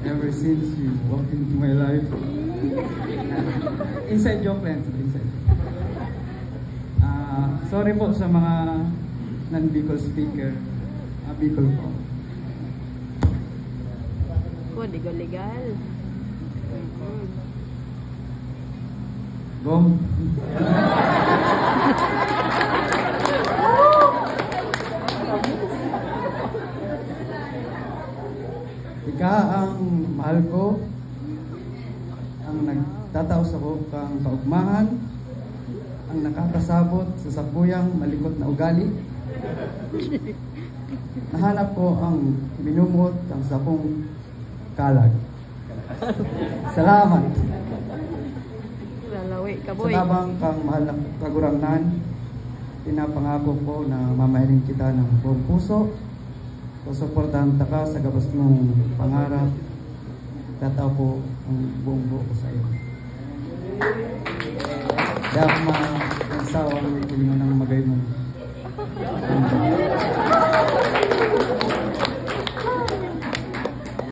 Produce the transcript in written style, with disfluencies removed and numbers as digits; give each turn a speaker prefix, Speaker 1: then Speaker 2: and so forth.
Speaker 1: ever since you walked into my life. Inside joke lang. Inside. Sorry po sa mga non-Bicol speaker. Bicol po.
Speaker 2: Legal.
Speaker 1: Gom. Ika ang mahal ko, ang nagtataos ako kang kaugmahan, ang nakakasabot sa sapuyang malikot na ugali. Nahanap ko ang minumot ang sapong kalag. Salamat.
Speaker 2: Lalawi ka, boy.
Speaker 1: Sa tabang kang mahal na kagurangnan, pinapangako ko na mamahalin kita ng buong puso. Susuportahan ta ka sa gabas mong pangarap. Tataw ko ang buong buo ko sa iyo. Dahil magsawang tulingan ng magay mo.